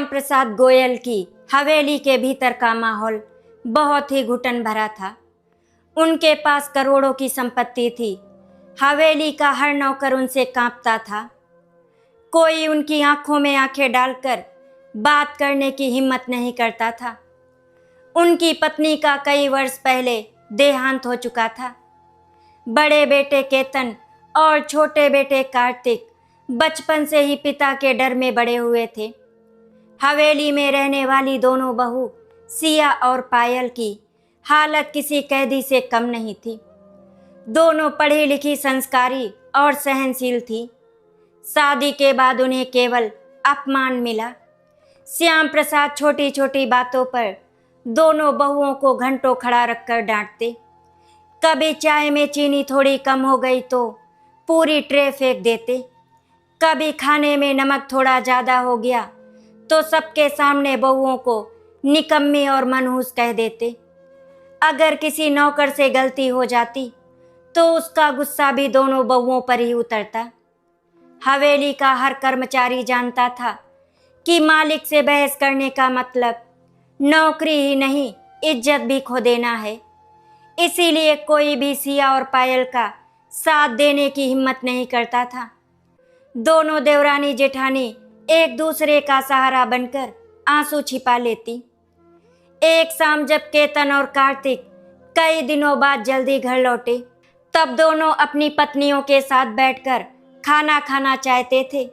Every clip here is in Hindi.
श्याम प्रसाद गोयल की हवेली के भीतर का माहौल बहुत ही घुटन भरा था। उनके पास करोड़ों की संपत्ति थी। हवेली का हर नौकर उनसे कांपता था। कोई उनकी आंखों में आंखें डालकर बात करने की हिम्मत नहीं करता था। उनकी पत्नी का कई वर्ष पहले देहांत हो चुका था। बड़े बेटे केतन और छोटे बेटे कार्तिक बचपन से ही पिता के डर में बड़े हुए थे। हवेली में रहने वाली दोनों बहू सिया और पायल की हालत किसी कैदी से कम नहीं थी। दोनों पढ़ी लिखी, संस्कारी और सहनशील थी। शादी के बाद उन्हें केवल अपमान मिला। श्याम प्रसाद छोटी छोटी बातों पर दोनों बहुओं को घंटों खड़ा रखकर डांटते। कभी चाय में चीनी थोड़ी कम हो गई तो पूरी ट्रे फेंक देते। कभी खाने में नमक थोड़ा ज़्यादा हो गया तो सबके सामने बहुओं को निकम्मी और मनहूस कह देते। अगर किसी नौकर से गलती हो जाती तो उसका गुस्सा भी दोनों बहुओं पर ही उतरता। हवेली का हर कर्मचारी जानता था कि मालिक से बहस करने का मतलब नौकरी ही नहीं, इज्जत भी खो देना है। इसीलिए कोई भी सिया और पायल का साथ देने की हिम्मत नहीं करता था। दोनों देवरानी जेठानी एक दूसरे का सहारा बनकर आंसू छिपा लेती। एक शाम जब केतन और कार्तिक कई दिनों बाद जल्दी घर लौटे, तब दोनों अपनी पत्नियों के साथ बैठकर खाना खाना चाहते थे।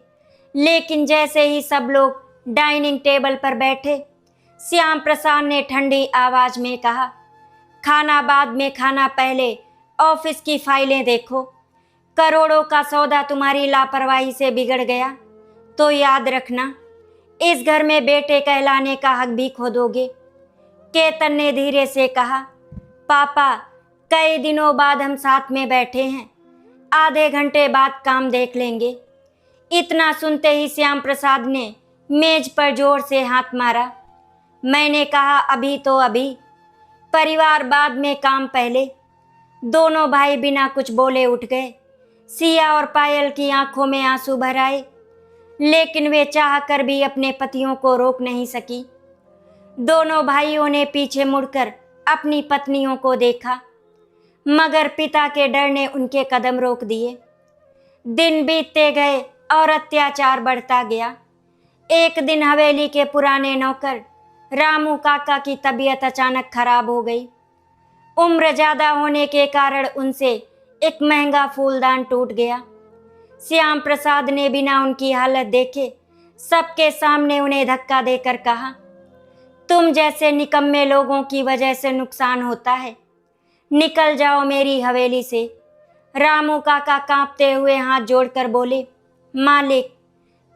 लेकिन जैसे ही सब लोग डाइनिंग टेबल पर बैठे, श्याम प्रसाद ने ठंडी आवाज में कहा, खाना बाद में खाना, पहले ऑफिस की फाइलें देखो। करोड़ों का सौदा तुम्हारी लापरवाही से बिगड़ गया तो याद रखना, इस घर में बेटे कहलाने का हक भी खो दोगे। केतन ने धीरे से कहा, पापा, कई दिनों बाद हम साथ में बैठे हैं, आधे घंटे बाद काम देख लेंगे। इतना सुनते ही श्याम प्रसाद ने मेज पर जोर से हाथ मारा। मैंने कहा अभी तो अभी, परिवार बाद में, काम पहले। दोनों भाई बिना कुछ बोले उठ गए। सिया और पायल की आंखों में आंसू भर आए, लेकिन वे चाह कर भी अपने पतियों को रोक नहीं सकी। दोनों भाइयों ने पीछे मुड़कर अपनी पत्नियों को देखा, मगर पिता के डर ने उनके कदम रोक दिए। दिन बीतते गए और अत्याचार बढ़ता गया। एक दिन हवेली के पुराने नौकर रामू काका की तबीयत अचानक खराब हो गई। उम्र ज्यादा होने के कारण उनसे एक महंगा फूलदान टूट गया। श्याम प्रसाद ने बिना उनकी हालत देखे सबके सामने उन्हें धक्का देकर कहा, तुम जैसे निकम्मे लोगों की वजह से नुकसान होता है, निकल जाओ मेरी हवेली से। रामू काका कांपते हुए हाथ जोड़कर बोले, मालिक,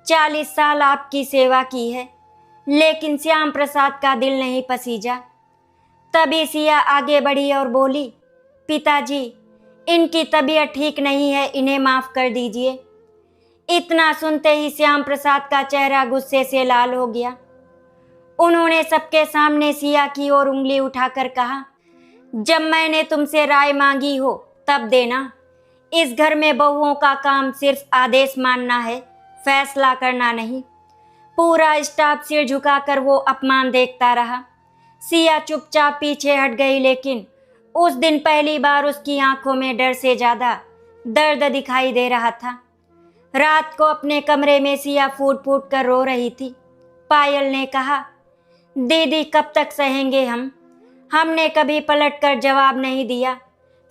40 साल आपकी सेवा की है, लेकिन श्याम प्रसाद का दिल नहीं पसीजा। तभी सिया आगे बढ़ी और बोली, पिताजी, इनकी तबीयत ठीक नहीं है, इन्हें माफ कर दीजिए। इतना सुनते ही श्याम प्रसाद का चेहरा गुस्से से लाल हो गया। उन्होंने सबके सामने सिया की ओर उंगली उठाकर कहा, जब मैंने तुमसे राय मांगी हो तब देना। इस घर में बहुओं का काम सिर्फ आदेश मानना है, फैसला करना नहीं। पूरा स्टाफ सिर झुकाकर वो अपमान देखता रहा। सिया चुपचाप पीछे हट गई, लेकिन उस दिन पहली बार उसकी आंखों में डर से ज्यादा दर्द दिखाई दे रहा था। रात को अपने कमरे में सिया फूट फूट कर रो रही थी। पायल ने कहा, दीदी, कब तक सहेंगे हम? हमने कभी पलटकर जवाब नहीं दिया,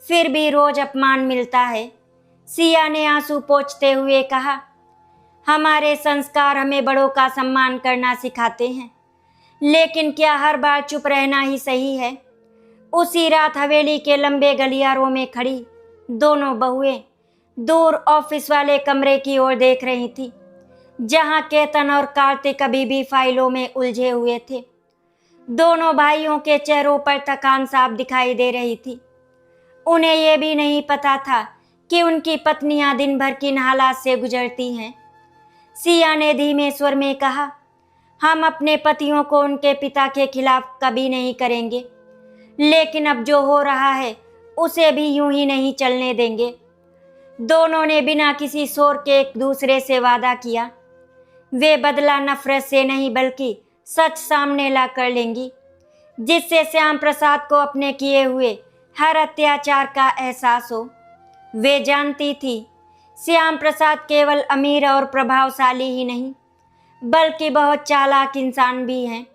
फिर भी रोज अपमान मिलता है। सिया ने आंसू पोंछते हुए कहा, हमारे संस्कार हमें बड़ों का सम्मान करना सिखाते हैं, लेकिन क्या हर बार चुप रहना ही सही है? उसी रात हवेली के लंबे गलियारों में खड़ी दोनों बहुएं दूर ऑफिस वाले कमरे की ओर देख रही थी, जहां केतन और कार्तिक अभी भी फाइलों में उलझे हुए थे। दोनों भाइयों के चेहरों पर थकान साफ दिखाई दे रही थी। उन्हें यह भी नहीं पता था कि उनकी पत्नियां दिन भर किन हालात से गुजरती हैं। सिया ने धीमे स्वर में कहा, हम अपने पतियों को उनके पिता के खिलाफ कभी नहीं करेंगे, लेकिन अब जो हो रहा है उसे भी यूं ही नहीं चलने देंगे। दोनों ने बिना किसी शोर के एक दूसरे से वादा किया वे बदला नफरत से नहीं बल्कि सच सामने ला कर लेंगी, जिससे श्याम प्रसाद को अपने किए हुए हर अत्याचार का एहसास हो। वे जानती थी श्याम प्रसाद केवल अमीर और प्रभावशाली ही नहीं बल्कि बहुत चालाक इंसान भी हैं।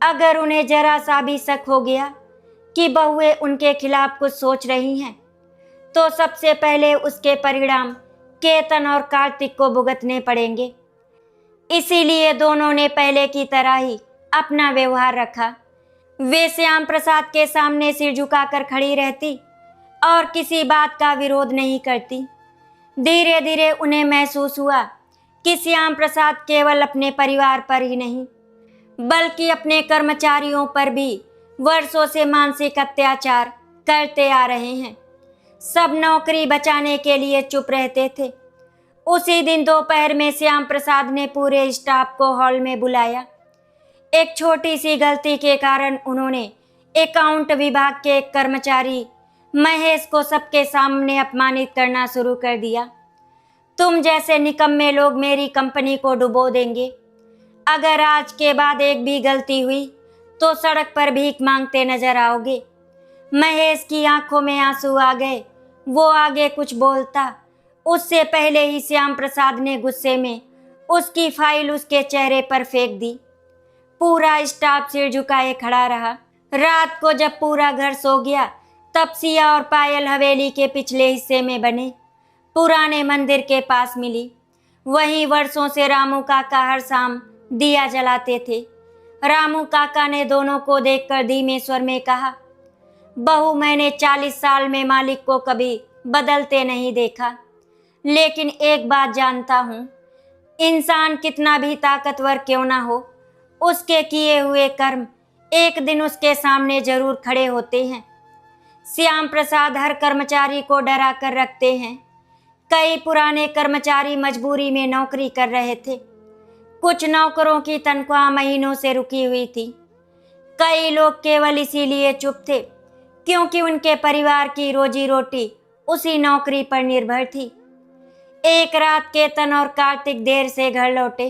अगर उन्हें जरा सा भी शक हो गया कि बहुएं उनके खिलाफ कुछ सोच रही हैं, तो सबसे पहले उसके परिणाम केतन और कार्तिक को भुगतने पड़ेंगे। इसीलिए दोनों ने पहले की तरह ही अपना व्यवहार रखा। वे श्याम प्रसाद के सामने सिर झुकाकर खड़ी रहती और किसी बात का विरोध नहीं करती। धीरे धीरे उन्हें महसूस हुआ कि श्याम प्रसाद केवल अपने परिवार पर ही नहीं बल्कि अपने कर्मचारियों पर भी वर्षों से मानसिक अत्याचार करते आ रहे हैं। सब नौकरी बचाने के लिए चुप रहते थे। उसी दिन दोपहर में श्याम प्रसाद ने पूरे स्टाफ को हॉल में बुलाया। एक छोटी सी गलती के कारण उन्होंने अकाउंट विभाग के एक कर्मचारी महेश को सबके सामने अपमानित करना शुरू कर दिया। तुम जैसे निकम्मे लोग मेरी कंपनी को डुबो देंगे। अगर आज के बाद एक भी गलती हुई तो सड़क पर भीख मांगते नजर आओगे। महेश की आंखों में आंसू आ गए। वो आगे कुछ बोलता उससे पहले ही श्याम प्रसाद ने गुस्से में उसकी फाइल उसके चेहरे पर फेंक दी। पूरा स्टाफ सिर झुकाए खड़ा रहा। रात को जब पूरा घर सो गया तब सिया और पायल हवेली के पिछले हिस्से में बने पुराने मंदिर के पास मिली। वहीं वर्षों से रामू काका हर शाम दिया जलाते थे। रामू काका ने दोनों को देखकर धीमे स्वर में कहा, बहू, मैंने 40 साल में मालिक को कभी बदलते नहीं देखा, लेकिन एक बात जानता हूँ, इंसान कितना भी ताकतवर क्यों ना हो, उसके किए हुए कर्म एक दिन उसके सामने जरूर खड़े होते हैं। श्याम प्रसाद हर कर्मचारी को डरा कर रखते हैं। कई पुराने कर्मचारी मजबूरी में नौकरी कर रहे थे। कुछ नौकरों की तनख्वाह महीनों से रुकी हुई थी। कई लोग केवल इसीलिए चुप थे क्योंकि उनके परिवार की रोजी रोटी उसी नौकरी पर निर्भर थी। एक रात केतन और कार्तिक देर से घर लौटे।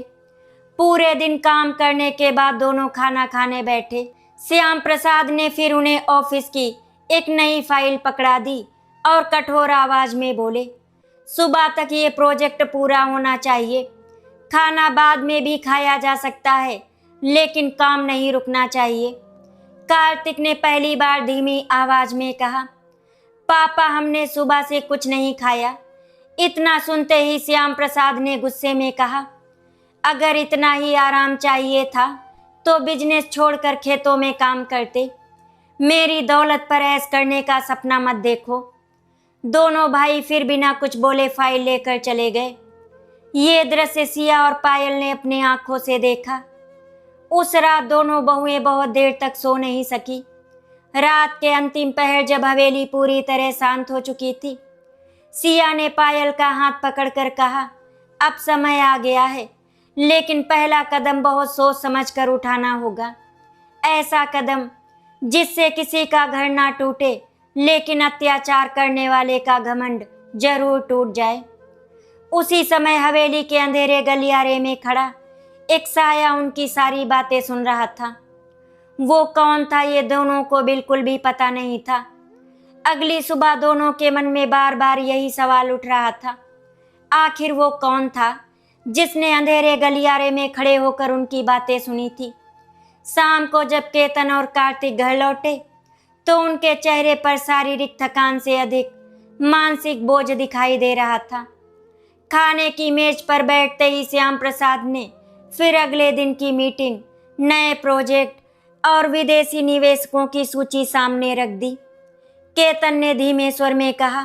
पूरे दिन काम करने के बाद दोनों खाना खाने बैठे। श्याम प्रसाद ने फिर उन्हें ऑफिस की एक नई फाइल पकड़ा दी और कठोर आवाज में बोले, सुबह तक ये प्रोजेक्ट पूरा होना चाहिए। खाना बाद में भी खाया जा सकता है, लेकिन काम नहीं रुकना चाहिए। कार्तिक ने पहली बार धीमी आवाज में कहा, पापा, हमने सुबह से कुछ नहीं खाया। इतना सुनते ही श्याम प्रसाद ने गुस्से में कहा, अगर इतना ही आराम चाहिए था तो बिजनेस छोड़कर खेतों में काम करते। मेरी दौलत पर ऐश करने का सपना मत देखो। दोनों भाई फिर बिना कुछ बोले फाइल लेकर चले गए। ये दृश्य सिया और पायल ने अपनी आंखों से देखा। उस रात दोनों बहुएं बहुत देर तक सो नहीं सकी। रात के अंतिम पहर जब हवेली पूरी तरह शांत हो चुकी थी, सिया ने पायल का हाथ पकड़कर कहा, अब समय आ गया है, लेकिन पहला कदम बहुत सोच समझकर उठाना होगा। ऐसा कदम जिससे किसी का घर ना टूटे, लेकिन अत्याचार करने वाले का घमंड जरूर टूट जाए। उसी समय हवेली के अंधेरे गलियारे में खड़ा एक साया उनकी सारी बातें सुन रहा था। वो कौन था ये दोनों को बिल्कुल भी पता नहीं था। अगली सुबह दोनों के मन में बार बार यही सवाल उठ रहा था, आखिर वो कौन था जिसने अंधेरे गलियारे में खड़े होकर उनकी बातें सुनी थी। शाम को जब केतन और कार्तिक घर लौटे तो उनके चेहरे पर शारीरिक थकान से अधिक मानसिक बोझ दिखाई दे रहा था। खाने की मेज पर बैठते ही श्याम प्रसाद ने फिर अगले दिन की मीटिंग, नए प्रोजेक्ट और विदेशी निवेशकों की सूची सामने रख दी। केतन ने धीमे स्वर में कहा,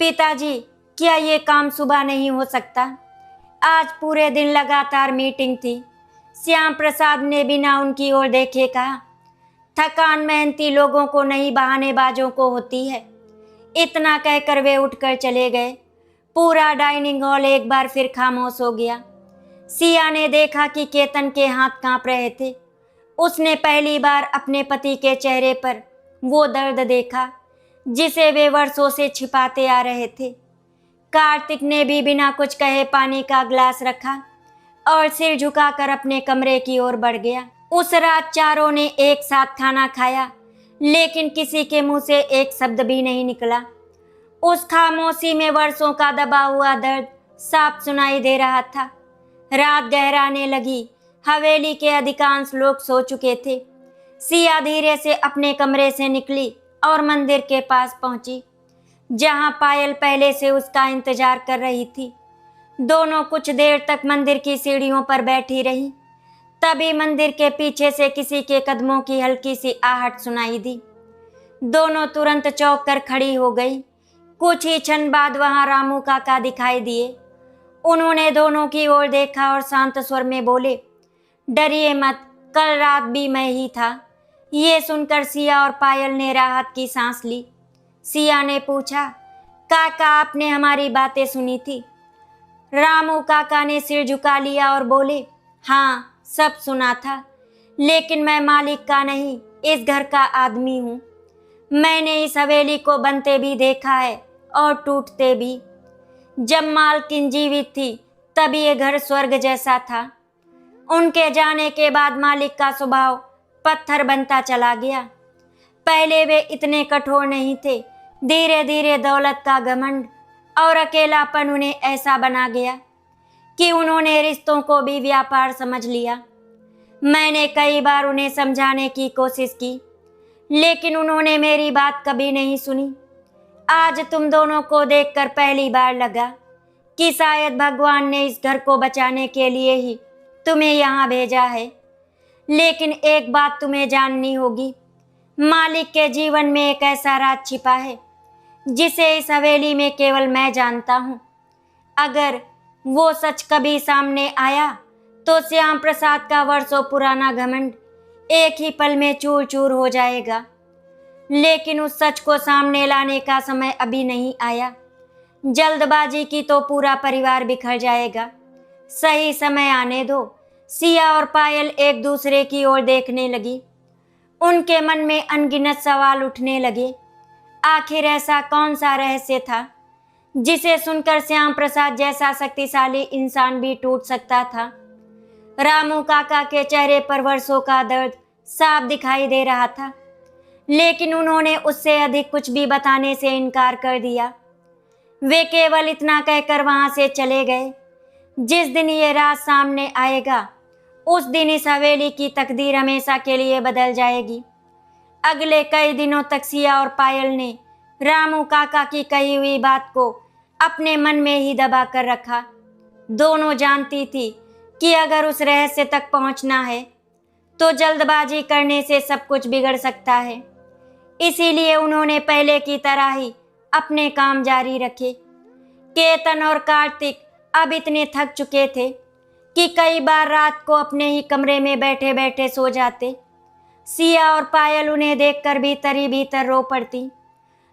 पिताजी, क्या ये काम सुबह नहीं हो सकता? आज पूरे दिन लगातार मीटिंग थी। श्याम प्रसाद ने बिना उनकी ओर देखे कहा, थकान मेहनती लोगों को नहीं, बहानेबाजों को होती है। इतना कहकर वे उठकर चले गए। पूरा डाइनिंग हॉल एक बार फिर खामोश हो गया। सिया ने देखा कि केतन के हाथ कांप रहे थे। उसने पहली बार अपने पति के चेहरे पर वो दर्द देखा जिसे वे वर्षों से छिपाते आ रहे थे। कार्तिक ने भी बिना कुछ कहे पानी का ग्लास रखा। और सिर झुकाकर अपने कमरे की ओर बढ़ गया। उस रात चारों ने एक साथ खाना खाया, लेकिन किसी के मुंह से एक शब्द भी नहीं निकला। उस खामोशी में वर्षों का दबा हुआ दर्द साफ सुनाई दे रहा था। रात गहराने लगी। हवेली के अधिकांश लोग सो चुके थे। सिया धीरे से अपने कमरे से निकली और मंदिर के पास पहुंची, जहां पायल पहले से उसका इंतजार कर रही थी। दोनों कुछ देर तक मंदिर की सीढ़ियों पर बैठी रही। तभी मंदिर के पीछे से किसी के कदमों की हल्की सी आहट सुनाई दी। दोनों तुरंत चौंक कर खड़ी हो गई। कुछ ही क्षण बाद वहां रामू काका दिखाई दिए। उन्होंने दोनों की ओर देखा और शांत स्वर में बोले, डरिए मत, कल रात भी मैं ही था। ये सुनकर सिया और पायल ने राहत की सांस ली। सिया ने पूछा, काका आपने हमारी बातें सुनी थी? रामू काका ने सिर झुका लिया और बोले, हाँ सब सुना था, लेकिन मैं मालिक का नहीं, इस घर का आदमी हूँ। मैंने इस हवेली को बनते भी देखा है और टूटते भी। जब मालकिन जीवित थी तब ये घर स्वर्ग जैसा था। उनके जाने के बाद मालिक का स्वभाव पत्थर बनता चला गया। पहले वे इतने कठोर नहीं थे, धीरे धीरे दौलत का घमंड और अकेलापन उन्हें ऐसा बना गया कि उन्होंने रिश्तों को भी व्यापार समझ लिया। मैंने कई बार उन्हें समझाने की कोशिश की, लेकिन उन्होंने मेरी बात कभी नहीं सुनी। आज तुम दोनों को देखकर पहली बार लगा कि शायद भगवान ने इस घर को बचाने के लिए ही तुम्हें यहाँ भेजा है। लेकिन एक बात तुम्हें जाननी होगी, मालिक के जीवन में एक ऐसा राज छिपा है जिसे इस हवेली में केवल मैं जानता हूँ। अगर वो सच कभी सामने आया तो श्याम प्रसाद का वर्षों पुराना घमंड एक ही पल में चूर चूर हो जाएगा। लेकिन उस सच को सामने लाने का समय अभी नहीं आया। जल्दबाजी की तो पूरा परिवार बिखर जाएगा। सही समय आने दो। सिया और पायल एक दूसरे की ओर देखने लगी। उनके मन में अनगिनत सवाल उठने लगे। आखिर ऐसा कौन सा रहस्य था जिसे सुनकर श्याम प्रसाद जैसा शक्तिशाली इंसान भी टूट सकता था? रामू काका के चेहरे पर वर्षों का दर्द साफ दिखाई दे रहा था, लेकिन उन्होंने उससे अधिक कुछ भी बताने से इनकार कर दिया। वे केवल इतना कहकर वहां से चले गए, जिस दिन ये राज सामने आएगा उस दिन इस हवेली की तकदीर हमेशा के लिए बदल जाएगी। अगले कई दिनों तक सिया और पायल ने रामू काका की कही हुई बात को अपने मन में ही दबा कर रखा। दोनों जानती थी कि अगर उस रहस्य तक पहुंचना है तो जल्दबाजी करने से सब कुछ बिगड़ सकता है। इसीलिए उन्होंने पहले की तरह ही अपने काम जारी रखे। केतन और कार्तिक अब इतने थक चुके थे कि कई बार रात को अपने ही कमरे में बैठे बैठे सो जाते। सिया और पायल उन्हें देखकर भीतर ही भीतर रो पड़ती।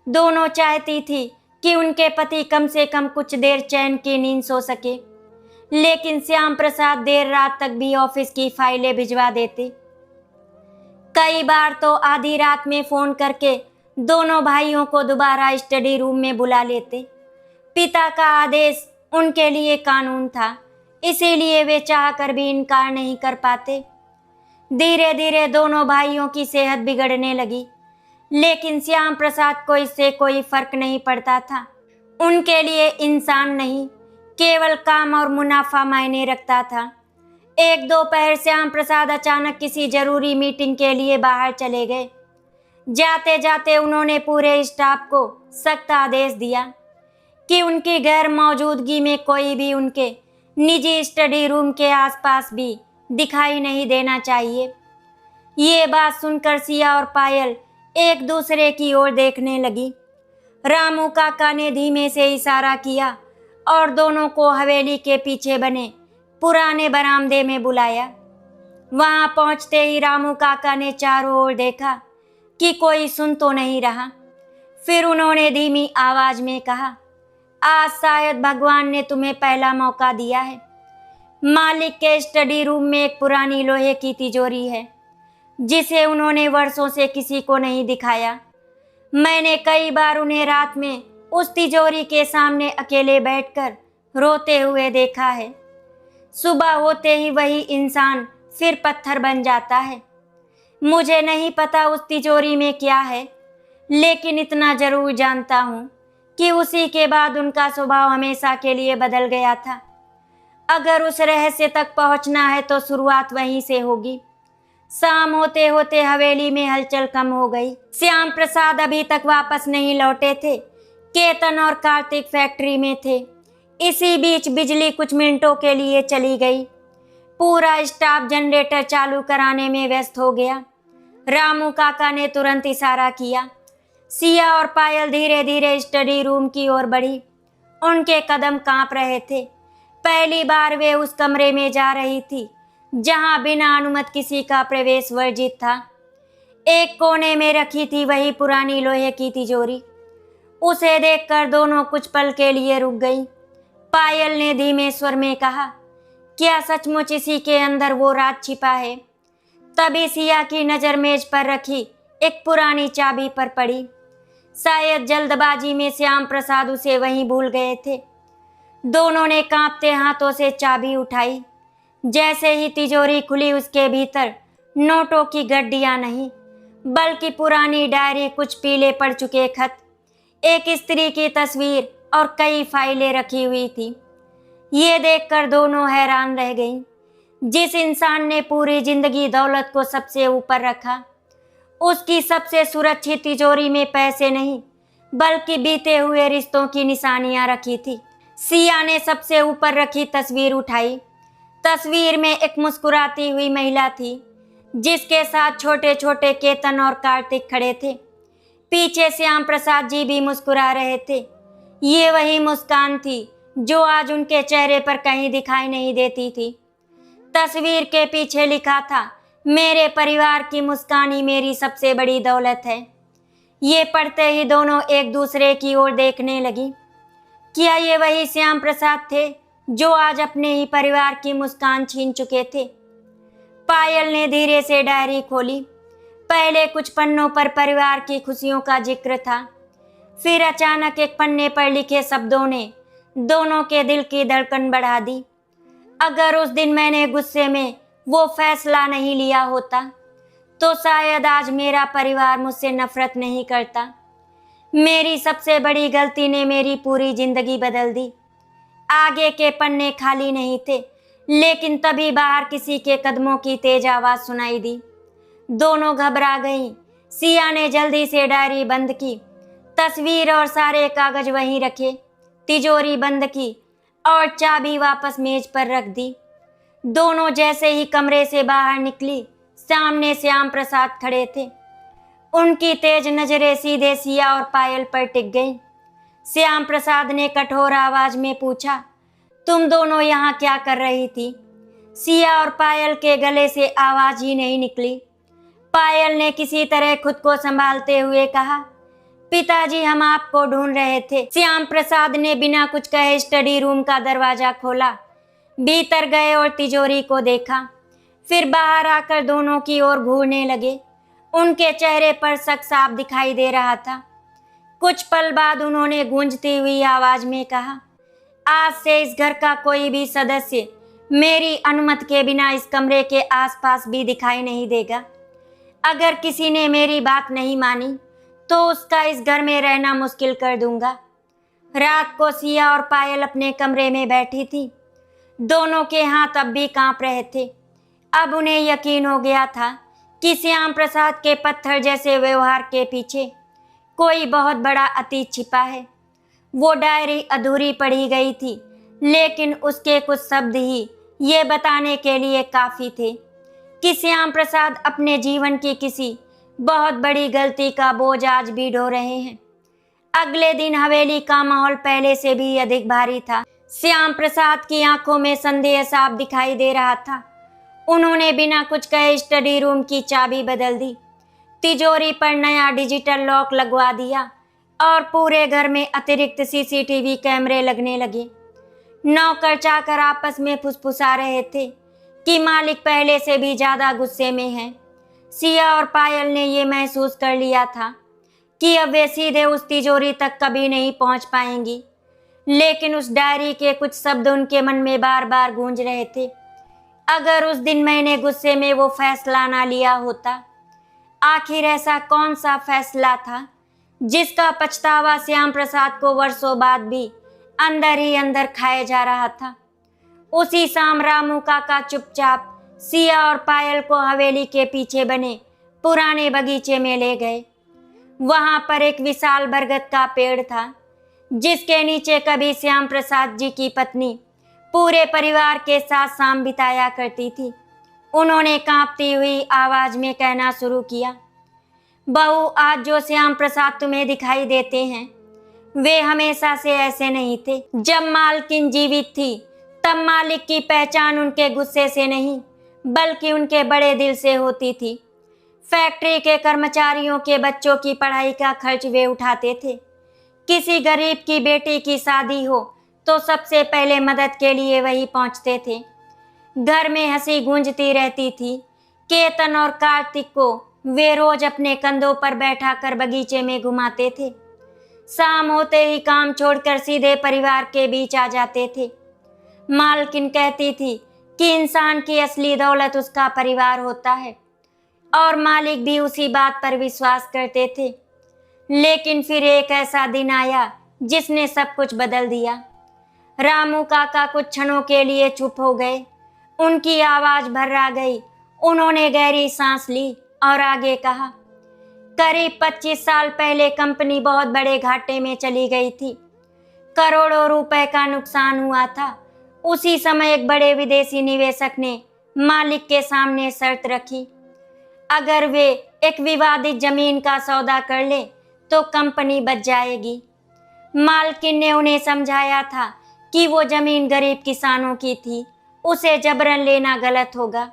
दोनों चाहती थी कि उनके पति कम से कम कुछ देर चैन की नींद सो सके, लेकिन श्याम प्रसाद देर रात तक भी ऑफिस की फाइलें भिजवा देते। कई बार तो आधी रात में फोन करके दोनों भाइयों को दोबारा स्टडी रूम में बुला लेते। पिता का आदेश उनके लिए कानून था, इसीलिए वे चाहकर भी इनकार नहीं कर पाते। धीरे धीरे दोनों भाइयों की सेहत बिगड़ने लगी, लेकिन श्याम प्रसाद को इससे कोई फर्क नहीं पड़ता था। उनके लिए इंसान नहीं, केवल काम और मुनाफा मायने रखता था। एक दोपहर श्याम प्रसाद अचानक किसी जरूरी मीटिंग के लिए बाहर चले गए। जाते जाते उन्होंने पूरे स्टाफ को सख्त आदेश दिया कि उनकी गैर मौजूदगी में कोई भी उनके निजी स्टडी रूम के आसपास भी दिखाई नहीं देना चाहिए। ये बात सुनकर सिया और पायल एक दूसरे की ओर देखने लगी। रामू काका ने धीमे से इशारा किया और दोनों को हवेली के पीछे बने पुराने बरामदे में बुलाया। वहां पहुंचते ही रामू काका ने चारों ओर देखा कि कोई सुन तो नहीं रहा। फिर उन्होंने धीमी आवाज में कहा, आज शायद भगवान ने तुम्हें पहला मौका दिया है। मालिक के स्टडी रूम में एक पुरानी लोहे की तिजोरी है, जिसे उन्होंने वर्षों से किसी को नहीं दिखाया। मैंने कई बार उन्हें रात में उस तिजोरी के सामने अकेले बैठकर रोते हुए देखा है। सुबह होते ही वही इंसान फिर पत्थर बन जाता है। मुझे नहीं पता उस तिजोरी में क्या है, लेकिन इतना जरूर जानता हूँ कि उसी के बाद उनका स्वभाव हमेशा के लिए बदल गया था। अगर उस रहस्य तक पहुँचना है तो शुरुआत वहीं से होगी। शाम होते होते हवेली में हलचल कम हो गई। श्याम प्रसाद अभी तक वापस नहीं लौटे थे। केतन और कार्तिक फैक्ट्री में थे। इसी बीच बिजली कुछ मिनटों के लिए चली गई। पूरा स्टाफ जनरेटर चालू कराने में व्यस्त हो गया। रामू काका ने तुरंत इशारा किया। सिया और पायल धीरे धीरे स्टडी रूम की ओर बढ़ी। उनके कदम कांप रहे थे। पहली बार वे उस कमरे में जा रही थी जहां बिना अनुमति किसी का प्रवेश वर्जित था। एक कोने में रखी थी वही पुरानी लोहे की तिजोरी। उसे देखकर दोनों कुछ पल के लिए रुक गई। पायल ने धीमे स्वर में कहा, क्या सचमुच इसी के अंदर वो राज छिपा है? तभी सिया की नजर मेज पर रखी एक पुरानी चाबी पर पड़ी। शायद जल्दबाजी में श्याम प्रसाद उसे वहीं भूल गए थे। दोनों ने कांपते हाथों से चाबी उठाई। जैसे ही तिजोरी खुली, उसके भीतर नोटों की गड्डियां नहीं बल्कि पुरानी डायरी, कुछ पीले पड़ चुके खत, एक स्त्री की तस्वीर और कई फाइलें रखी हुई थी। ये देखकर दोनों हैरान रह गईं। जिस इंसान ने पूरी जिंदगी दौलत को सबसे ऊपर रखा, उसकी सबसे सुरक्षित तिजोरी में पैसे नहीं बल्कि बीते हुए रिश्तों की निशानियां रखी थी। सिया ने सबसे ऊपर रखी तस्वीर उठाई। तस्वीर में एक मुस्कुराती हुई महिला थी जिसके साथ छोटे छोटे केतन और कार्तिक खड़े थे। पीछे श्याम प्रसाद जी भी मुस्कुरा रहे थे। ये वही मुस्कान थी जो आज उनके चेहरे पर कहीं दिखाई नहीं देती थी। तस्वीर के पीछे लिखा था, मेरे परिवार की मुस्कान ही मेरी सबसे बड़ी दौलत है। ये पढ़ते ही दोनों एक दूसरे की ओर देखने लगी। क्या ये वही श्याम प्रसाद थे जो आज अपने ही परिवार की मुस्कान छीन चुके थे? पायल ने धीरे से डायरी खोली। पहले कुछ पन्नों पर परिवार की खुशियों का जिक्र था। फिर अचानक एक पन्ने पर लिखे शब्दों ने दोनों के दिल की धड़कन बढ़ा दी। अगर उस दिन मैंने गुस्से में वो फैसला नहीं लिया होता तो शायद आज मेरा परिवार मुझसे नफरत नहीं करता। मेरी सबसे बड़ी गलती ने मेरी पूरी जिंदगी बदल दी। आगे के पन्ने खाली नहीं थे, लेकिन तभी बाहर किसी के कदमों की तेज आवाज सुनाई दी। दोनों घबरा गईं। सिया ने जल्दी से डायरी बंद की, तस्वीर और सारे कागज वहीं रखे, तिजोरी बंद की और चाबी वापस मेज पर रख दी। दोनों जैसे ही कमरे से बाहर निकली, सामने श्याम प्रसाद खड़े थे। उनकी तेज नजरें सीधे सिया और पायल पर टिक गईं। श्याम प्रसाद ने कठोर आवाज में पूछा, तुम दोनों यहाँ क्या कर रही थी? सिया और पायल के गले से आवाज ही नहीं निकली। पायल ने किसी तरह खुद को संभालते हुए कहा, पिताजी हम आपको ढूंढ रहे थे। श्याम प्रसाद ने बिना कुछ कहे स्टडी रूम का दरवाजा खोला, भीतर गए और तिजोरी को देखा। फिर बाहर आकर दोनों की ओर घूरने लगे। उनके चेहरे पर शक साफ दिखाई दे रहा था। कुछ पल बाद उन्होंने गूंजती हुई आवाज में कहा, आज से इस घर का कोई भी सदस्य मेरी अनुमति के बिना इस कमरे के आसपास भी दिखाई नहीं देगा। अगर किसी ने मेरी बात नहीं मानी तो उसका इस घर में रहना मुश्किल कर दूंगा। रात को सिया और पायल अपने कमरे में बैठी थी। दोनों के हाथ अब भी कांप रहे थे। अब उन्हें यकीन हो गया था कि श्याम प्रसाद के पत्थर जैसे व्यवहार के पीछे कोई बहुत बड़ा अतीत छिपा है। वो डायरी अधूरी पढ़ी गई थी, लेकिन उसके कुछ शब्द ही ये बताने के लिए काफी थे कि श्याम प्रसाद अपने जीवन की किसी बहुत बड़ी गलती का बोझ आज भी ढो रहे हैं। अगले दिन हवेली का माहौल पहले से भी अधिक भारी था। श्याम प्रसाद की आंखों में संदेह साफ दिखाई दे रहा था। उन्होंने बिना कुछ कहे स्टडी रूम की चाबी बदल दी, तिजोरी पर नया डिजिटल लॉक लगवा दिया और पूरे घर में अतिरिक्त सीसीटीवी कैमरे लगने लगे। नौकर चाकर आपस में फुसफुसा रहे थे कि मालिक पहले से भी ज्यादा गुस्से में हैं। सिया और पायल ने ये महसूस कर लिया था कि अब वे सीधे उस तिजोरी तक कभी नहीं पहुंच पाएंगी। लेकिन उस डायरी के कुछ शब्द उनके मन में बार बार गूंज रहे थे। अगर उस दिन मैंने गुस्से में वो फैसला ना लिया होता। आखिर ऐसा कौन सा फैसला था जिसका पछतावा श्याम प्रसाद को वर्षों बाद भी अंदर ही अंदर खाए जा रहा था। उसी शाम रामू काका चुपचाप सिया और पायल को हवेली के पीछे बने पुराने बगीचे में ले गए। वहां पर एक विशाल बरगद का पेड़ था, जिसके नीचे कभी श्याम प्रसाद जी की पत्नी पूरे परिवार के साथ शाम बिताया करती थी। उन्होंने कांपती हुई आवाज में कहना शुरू किया, बहू, आज जो श्याम प्रसाद तुम्हें दिखाई देते हैं वे हमेशा से ऐसे नहीं थे। जब मालकिन जीवित थी तब मालिक की पहचान उनके गुस्से से नहीं बल्कि उनके बड़े दिल से होती थी। फैक्ट्री के कर्मचारियों के बच्चों की पढ़ाई का खर्च वे उठाते थे। किसी गरीब की बेटी की शादी हो तो सबसे पहले मदद के लिए वही पहुंचते थे। घर में हंसी गूंजती रहती थी। केतन और कार्तिक को वे रोज अपने कंधों पर बैठा कर बगीचे में घुमाते थे। शाम होते ही काम छोड़कर सीधे परिवार के बीच आ जाते थे। मालकिन कहती थी कि इंसान की असली दौलत उसका परिवार होता है और मालिक भी उसी बात पर विश्वास करते थे। लेकिन फिर एक ऐसा दिन आया जिसने सब कुछ बदल दिया। रामू काका कुछ क्षणों के लिए चुप हो गए। उनकी आवाज भर्रा गई। उन्होंने गहरी सांस ली और आगे कहा, करीब 25 साल पहले कंपनी बहुत बड़े घाटे में चली गई थी। करोड़ों रुपए का नुकसान हुआ था। उसी समय एक बड़े विदेशी निवेशक ने मालिक के सामने शर्त रखी, अगर वे एक विवादित जमीन का सौदा कर ले तो कंपनी बच जाएगी। मालकिन ने उन्हें समझाया था कि वो जमीन गरीब किसानों की थी, उसे जबरन लेना गलत होगा।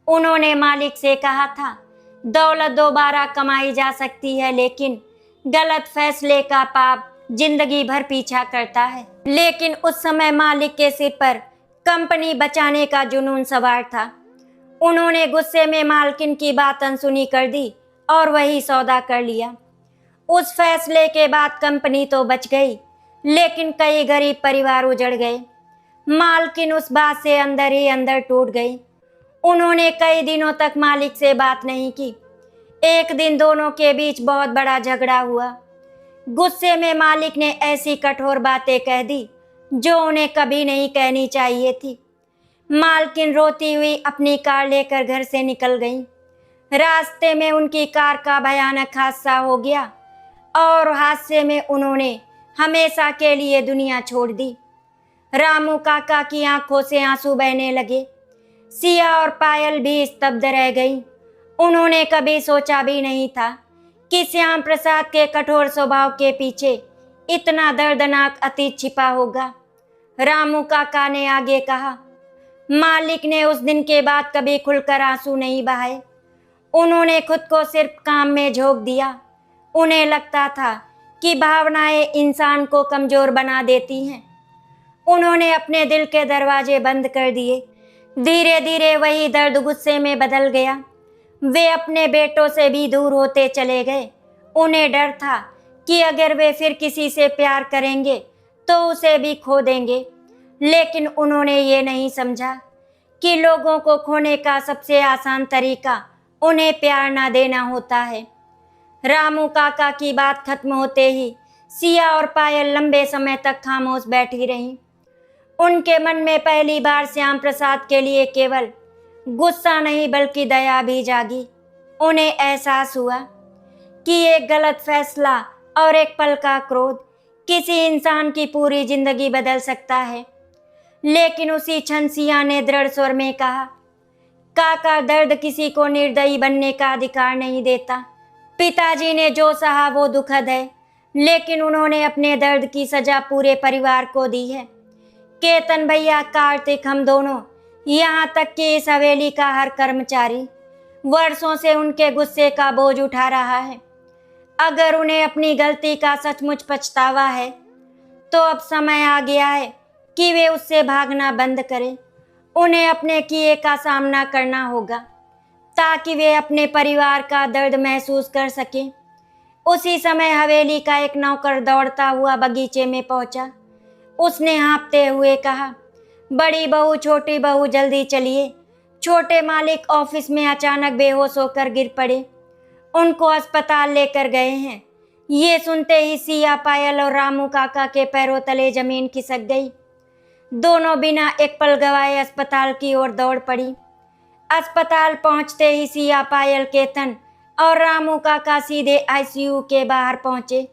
उन्होंने मालिक से कहा था, दौलत दोबारा कमाई जा सकती है, लेकिन गलत फैसले का पाप जिंदगी भर पीछा करता है। लेकिन उस समय मालिक के सिर पर कंपनी बचाने का जुनून सवार था। उन्होंने गुस्से में मालकिन की बात अनसुनी कर दी और वही सौदा कर लिया। उस फैसले के बाद कंपनी तो बच गई, लेकिन कई गरीब परिवार उजड़ गए। मालकिन उस बात से अंदर ही अंदर टूट गई। उन्होंने कई दिनों तक मालिक से बात नहीं की। एक दिन दोनों के बीच बहुत बड़ा झगड़ा हुआ। गुस्से में मालिक ने ऐसी कठोर बातें कह दी जो उन्हें कभी नहीं कहनी चाहिए थी। मालकिन रोती हुई अपनी कार लेकर घर से निकल गई। रास्ते में उनकी कार का भयानक हादसा हो गया और हादसे में उन्होंने हमेशा के लिए दुनिया छोड़ दी। रामू काका की आंखों से आंसू बहने लगे। सिया और पायल भी स्तब्ध रह गई। उन्होंने कभी सोचा भी नहीं था कि श्याम प्रसाद के कठोर स्वभाव के पीछे इतना दर्दनाक अतीत छिपा होगा। रामू काका ने आगे कहा, मालिक ने उस दिन के बाद कभी खुलकर आंसू नहीं बहाए। उन्होंने खुद को सिर्फ काम में झोंक दिया। उन्हें लगता था कि भावनाएं इंसान को कमजोर बना देती हैं। उन्होंने अपने दिल के दरवाजे बंद कर दिए। धीरे धीरे वही दर्द गुस्से में बदल गया। वे अपने बेटों से भी दूर होते चले गए। उन्हें डर था कि अगर वे फिर किसी से प्यार करेंगे तो उसे भी खो देंगे। लेकिन उन्होंने ये नहीं समझा कि लोगों को खोने का सबसे आसान तरीका उन्हें प्यार ना देना होता है। रामू काका की बात खत्म होते ही सिया और पायल लंबे समय तक खामोश बैठी रहीं। उनके मन में पहली बार श्याम प्रसाद के लिए केवल गुस्सा नहीं बल्कि दया भी जागी। उन्हें एहसास हुआ कि एक गलत फैसला और एक पल का क्रोध किसी इंसान की पूरी जिंदगी बदल सकता है। लेकिन उसी क्षण सिया ने दृढ़ स्वर में कहा, काका, दर्द किसी को निर्दयी बनने का अधिकार नहीं देता। पिताजी ने जो सहा वो दुखद है, लेकिन उन्होंने अपने दर्द की सजा पूरे परिवार को दी है। केतन भैया, कार्तिक, हम दोनों, यहाँ तक कि इस हवेली का हर कर्मचारी वर्षों से उनके गुस्से का बोझ उठा रहा है। अगर उन्हें अपनी गलती का सचमुच पछतावा है तो अब समय आ गया है कि वे उससे भागना बंद करें। उन्हें अपने किए का सामना करना होगा ताकि वे अपने परिवार का दर्द महसूस कर सकें। उसी समय हवेली का एक नौकर दौड़ता हुआ बगीचे में पहुंचा। उसने हाँफते हुए कहा, बड़ी बहू छोटी बहू जल्दी चलिए। छोटे मालिक ऑफिस में अचानक बेहोश होकर गिर पड़े, उनको अस्पताल लेकर गए हैं। ये सुनते ही सिया, पायल और रामू काका के पैरों तले जमीन खिसक गई। दोनों बिना एक पल गवाए अस्पताल की ओर दौड़ पड़ी। अस्पताल पहुंचते ही सिया, पायल, केतन और रामू काका सीधे आईसीयू के बाहर पहुंचे।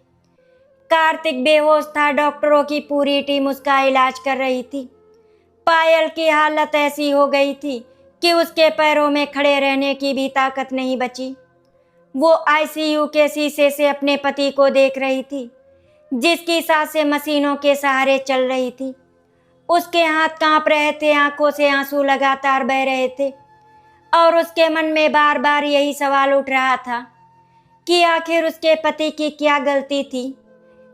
कार्तिक बेहोश था। डॉक्टरों की पूरी टीम उसका इलाज कर रही थी। पायल की हालत ऐसी हो गई थी कि उसके पैरों में खड़े रहने की भी ताकत नहीं बची। वो आईसीयू के शीशे से अपने पति को देख रही थी, जिसकी सांसें मशीनों के सहारे चल रही थी। उसके हाथ कांप रहे थे, आंखों से आंसू लगातार बह रहे थे और उसके मन में बार बार यही सवाल उठ रहा था कि आखिर उसके पति की क्या गलती थी।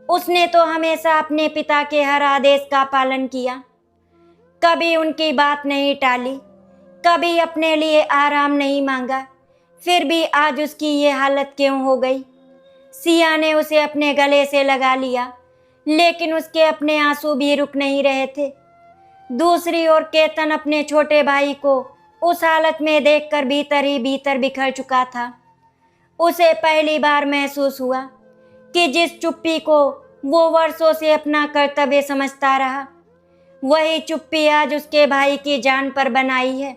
उसने तो हमेशा अपने पिता के हर आदेश का पालन किया, कभी उनकी बात नहीं टाली, कभी अपने लिए आराम नहीं मांगा। फिर भी आज उसकी ये हालत क्यों हो गई? सिया ने उसे अपने गले से लगा लिया, लेकिन उसके अपने आंसू भी रुक नहीं रहे थे। दूसरी ओर केतन अपने छोटे भाई को उस हालत में देखकर भीतर ही भीतर बिखर चुका था। उसे पहली बार महसूस हुआ कि जिस चुप्पी को वो वर्षों से अपना कर्तव्य समझता रहा, वही चुप्पी आज उसके भाई की जान पर बनाई है।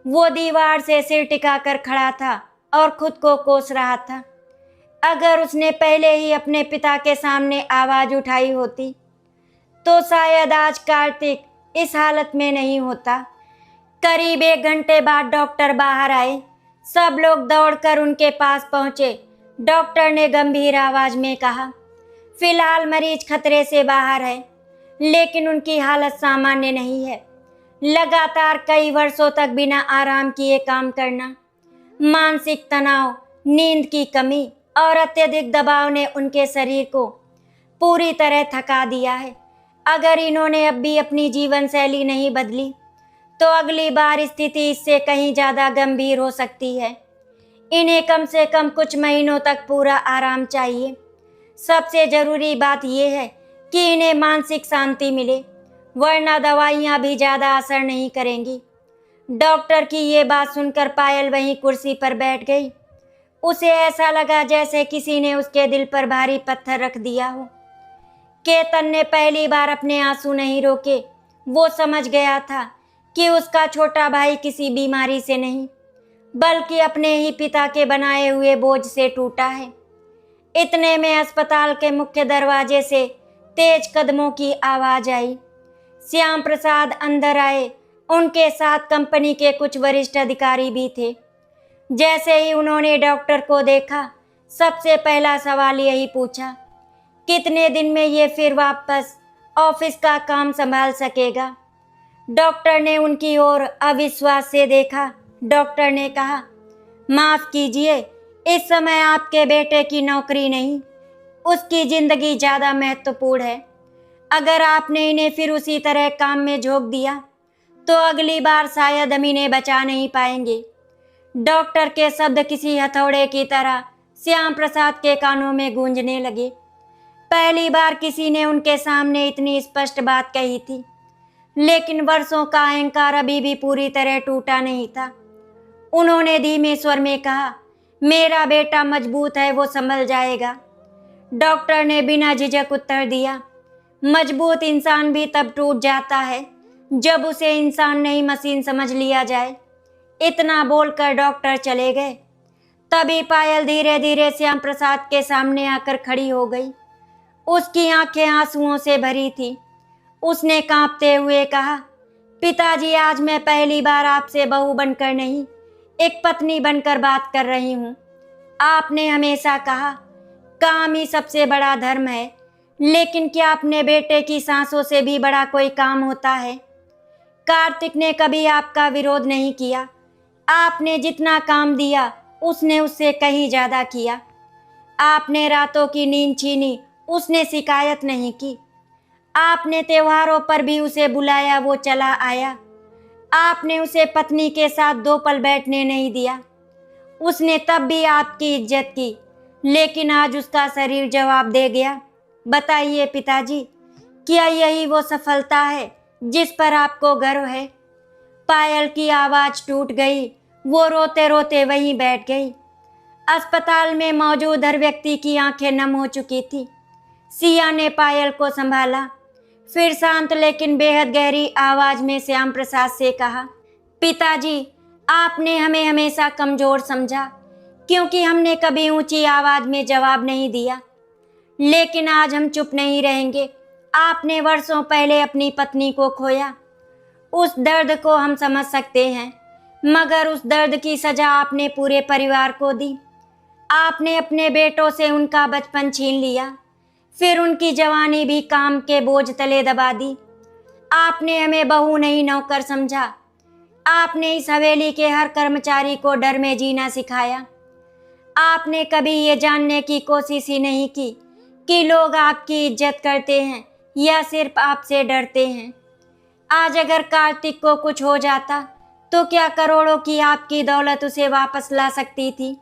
वो दीवार से सिर टिकाकर खड़ा था और खुद को कोस रहा था। अगर उसने पहले ही अपने पिता के सामने आवाज उठाई होती तो शायद आज कार्तिक इस हालत में नहीं होता। करीब 1 घंटे बाद डॉक्टर बाहर आए। सब लोग दौड़कर उनके पास पहुंचे। डॉक्टर ने गंभीर आवाज में कहा, फिलहाल मरीज खतरे से बाहर है, लेकिन उनकी हालत सामान्य नहीं है। लगातार कई वर्षों तक बिना आराम किए काम करना, मानसिक तनाव, नींद की कमी और अत्यधिक दबाव ने उनके शरीर को पूरी तरह थका दिया है। अगर इन्होंने अब भी अपनी जीवन शैली नहीं बदली तो अगली बार स्थिति इससे कहीं ज़्यादा गंभीर हो सकती है। इन्हें कम से कम कुछ महीनों तक पूरा आराम चाहिए। सबसे ज़रूरी बात यह है कि इन्हें मानसिक शांति मिले, वरना दवाइयाँ भी ज़्यादा असर नहीं करेंगी। डॉक्टर की ये बात सुनकर पायल वहीं कुर्सी पर बैठ गई। उसे ऐसा लगा जैसे किसी ने उसके दिल पर भारी पत्थर रख दिया हो। केतन ने पहली बार अपने आंसू नहीं रोके। वो समझ गया था कि उसका छोटा भाई किसी बीमारी से नहीं, बल्कि अपने ही पिता के बनाए हुए बोझ से टूटा है। इतने में अस्पताल के मुख्य दरवाजे से तेज कदमों की आवाज आई। श्याम प्रसाद अंदर आए। उनके साथ कंपनी के कुछ वरिष्ठ अधिकारी भी थे। जैसे ही उन्होंने डॉक्टर को देखा, सबसे पहला सवाल यही पूछा, कितने दिन में ये फिर वापस ऑफिस का काम संभाल सकेगा? डॉक्टर ने उनकी ओर अविश्वास से देखा। डॉक्टर ने कहा, माफ कीजिए, इस समय आपके बेटे की नौकरी नहीं, उसकी जिंदगी ज़्यादा महत्वपूर्ण है। अगर आपने इन्हें फिर उसी तरह काम में झोंक दिया तो अगली बार शायद हम इन्हें बचा नहीं पाएंगे। डॉक्टर के शब्द किसी हथौड़े की तरह श्याम प्रसाद के कानों में गूंजने लगे। पहली बार किसी ने उनके सामने इतनी स्पष्ट बात कही थी, लेकिन वर्षों का अहंकार अभी भी पूरी तरह टूटा नहीं था। उन्होंने धीमे स्वर में कहा, मेरा बेटा मजबूत है, वो संभल जाएगा। डॉक्टर ने बिना झिझक उत्तर दिया, मजबूत इंसान भी तब टूट जाता है जब उसे इंसान नहीं मशीन समझ लिया जाए। इतना बोलकर डॉक्टर चले गए। तभी पायल धीरे धीरे श्याम प्रसाद के सामने आकर खड़ी हो गई। उसकी आंखें आंसुओं से भरी थी। उसने कांपते हुए कहा, पिताजी, आज मैं पहली बार आपसे बहू बनकर नहीं, एक पत्नी बनकर बात कर रही हूँ। आपने हमेशा कहा काम ही सबसे बड़ा धर्म है, लेकिन क्या अपने बेटे की सांसों से भी बड़ा कोई काम होता है? कार्तिक ने कभी आपका विरोध नहीं किया। आपने जितना काम दिया उसने उससे कहीं ज़्यादा किया। आपने रातों की नींद छीनी, उसने शिकायत नहीं की। आपने त्योहारों पर भी उसे बुलाया, वो चला आया। आपने उसे पत्नी के साथ 2 पल बैठने नहीं दिया, उसने तब भी आपकी इज्जत की। लेकिन आज उसका शरीर जवाब दे गया। बताइए पिताजी, क्या यही वो सफलता है जिस पर आपको गर्व है? पायल की आवाज टूट गई। वो रोते रोते वहीं बैठ गई। अस्पताल में मौजूद हर व्यक्ति की आंखें नम हो चुकी थी। सिया ने पायल को संभाला, फिर शांत लेकिन बेहद गहरी आवाज में श्याम प्रसाद से कहा, पिताजी, आपने हमें हमेशा कमजोर समझा क्योंकि हमने कभी ऊंची आवाज में जवाब नहीं दिया। लेकिन आज हम चुप नहीं रहेंगे। आपने वर्षों पहले अपनी पत्नी को खोया। उस दर्द को हम समझ सकते हैं, मगर उस दर्द की सजा आपने पूरे परिवार को दी। आपने अपने बेटों से उनका बचपन छीन लिया, फिर उनकी जवानी भी काम के बोझ तले दबा दी। आपने हमें बहू नहीं नौकर समझा। आपने इस हवेली के हर कर्मचारी को डर में जीना सिखाया। आपने कभी ये जानने की कोशिश ही नहीं की कि लोग आपकी इज्जत करते हैं या सिर्फ आपसे डरते हैं। आज अगर कार्तिक को कुछ हो जाता तो क्या करोड़ों की आपकी दौलत उसे वापस ला सकती थी?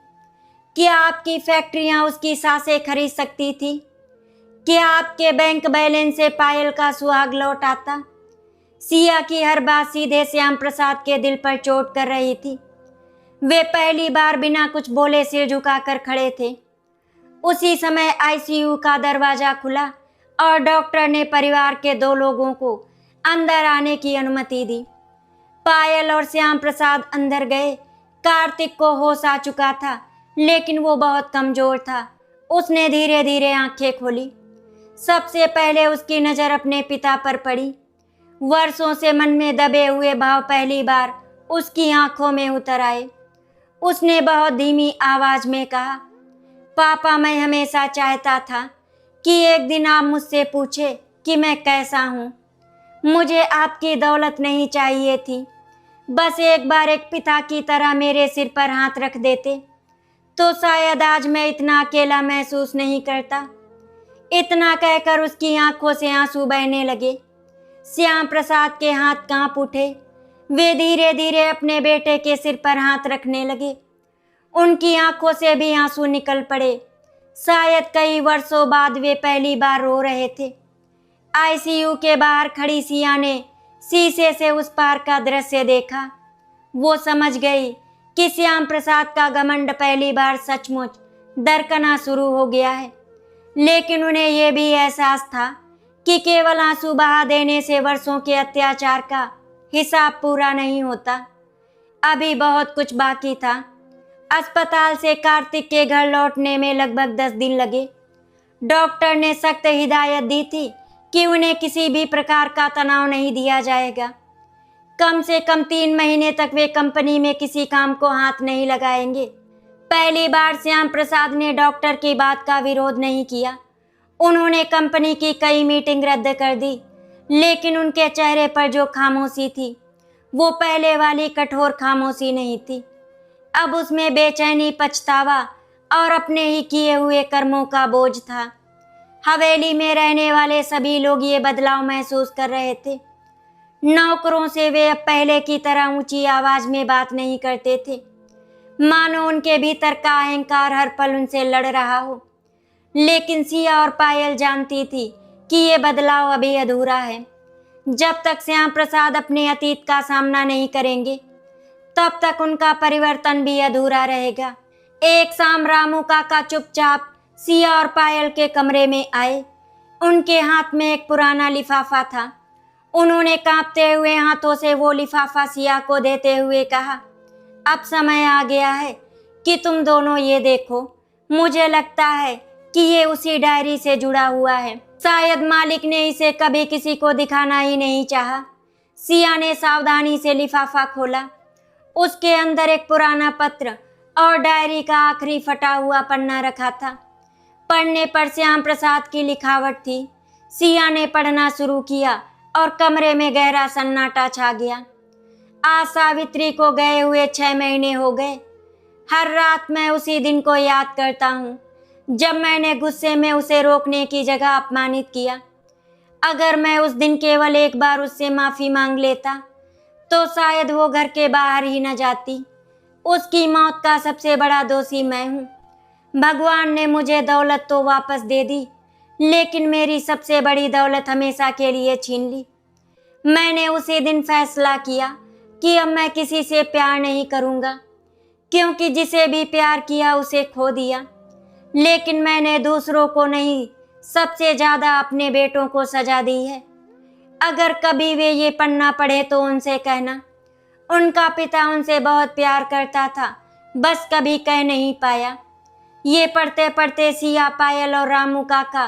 क्या आपकी फैक्ट्रियां उसकी सांसें खरीद सकती थी? क्या आपके बैंक बैलेंस से पायल का सुहाग लौट आता? सिया की हर बात सीधे श्याम प्रसाद के दिल पर चोट कर रही थी। वे पहली बार बिना कुछ बोले सिर झुकाकर खड़े थे। उसी समय आईसीयू का दरवाजा खुला और डॉक्टर ने परिवार के 2 लोगों को अंदर आने की अनुमति दी। पायल और श्याम प्रसाद अंदर गए। कार्तिक को होश आ चुका था, लेकिन वो बहुत कमजोर था। उसने धीरे धीरे आंखें खोली। सबसे पहले उसकी नजर अपने पिता पर पड़ी। वर्षों से मन में दबे हुए भाव पहली बार उसकी आंखों में उतर आए। उसने बहुत धीमी आवाज में कहा, पापा, मैं हमेशा चाहता था कि एक दिन आप मुझसे पूछे कि मैं कैसा हूँ। मुझे आपकी दौलत नहीं चाहिए थी। बस एक बार एक पिता की तरह मेरे सिर पर हाथ रख देते तो शायद आज मैं इतना अकेला महसूस नहीं करता। इतना कहकर उसकी आंखों से आंसू बहने लगे। श्याम प्रसाद के हाथ कांप उठे। वे धीरे धीरे अपने बेटे के सिर पर हाथ रखने लगे। उनकी आंखों से भी आंसू निकल पड़े। शायद कई वर्षों बाद वे पहली बार रो रहे थे। आईसीयू के बाहर खड़ी सिया ने शीशे से उस पार का दृश्य देखा। वो समझ गई कि श्याम प्रसाद का घमंड पहली बार सचमुच दरकना शुरू हो गया है। लेकिन उन्हें यह भी एहसास था कि केवल आंसू बहा देने से वर्षों के अत्याचार का हिसाब पूरा नहीं होता। अभी बहुत कुछ बाकी था। अस्पताल से कार्तिक के घर लौटने में लगभग 10 दिन लगे। डॉक्टर ने सख्त हिदायत दी थी कि उन्हें किसी भी प्रकार का तनाव नहीं दिया जाएगा। कम से कम 3 महीने तक वे कंपनी में किसी काम को हाथ नहीं लगाएंगे। पहली बार श्याम प्रसाद ने डॉक्टर की बात का विरोध नहीं किया। उन्होंने कंपनी की कई मीटिंग रद्द कर दी, लेकिन उनके चेहरे पर जो खामोशी थी वो पहले वाली कठोर खामोशी नहीं थी। अब उसमें बेचैनी, पछतावा और अपने ही किए हुए कर्मों का बोझ था। हवेली में रहने वाले सभी लोग ये बदलाव महसूस कर रहे थे। नौकरों से वे अब पहले की तरह ऊंची आवाज में बात नहीं करते थे, मानो उनके भीतर का अहंकार हर पल उनसे लड़ रहा हो। लेकिन सिया और पायल जानती थी कि ये बदलाव अभी अधूरा है। जब तक श्याम प्रसाद अपने अतीत का सामना नहीं करेंगे, तब तक उनका परिवर्तन भी अधूरा रहेगा। एक शाम रामू काका चुपचाप सिया और पायल के कमरे में आए। उनके हाथ में एक पुराना लिफाफा था। उन्होंने कांपते हुए हाथों से वो लिफाफा सिया को देते हुए कहा, अब समय आ गया है कि तुम दोनों ये देखो। मुझे लगता है कि ये उसी डायरी से जुड़ा हुआ है। शायद मालिक ने इसे कभी किसी को दिखाना ही नहीं चाहा। सिया ने सावधानी से लिफाफा खोला। उसके अंदर एक पुराना पत्र और डायरी का आखिरी फटा हुआ पन्ना रखा था। पढ़ने पर श्याम प्रसाद की लिखावट थी। सिया ने पढ़ना शुरू किया और कमरे में गहरा सन्नाटा छा गया। आज सावित्री को गए हुए 6 महीने हो गए। हर रात मैं उसी दिन को याद करता हूँ जब मैंने गुस्से में उसे रोकने की जगह अपमानित किया। अगर मैं उस दिन केवल एक बार उससे माफ़ी मांग लेता तो शायद वो घर के बाहर ही न जाती। उसकी मौत का सबसे बड़ा दोषी मैं हूँ। भगवान ने मुझे दौलत तो वापस दे दी, लेकिन मेरी सबसे बड़ी दौलत हमेशा के लिए छीन ली। मैंने उसी दिन फैसला किया कि अब मैं किसी से प्यार नहीं करूँगा, क्योंकि जिसे भी प्यार किया उसे खो दिया। लेकिन मैंने दूसरों को नहीं, सबसे ज़्यादा अपने बेटों को सजा दी है। अगर कभी वे ये पढ़ना पढ़े तो उनसे कहना, उनका पिता उनसे बहुत प्यार करता था, बस कभी कह नहीं पाया। ये पढ़ते पढ़ते सिया, पायल और रामू काका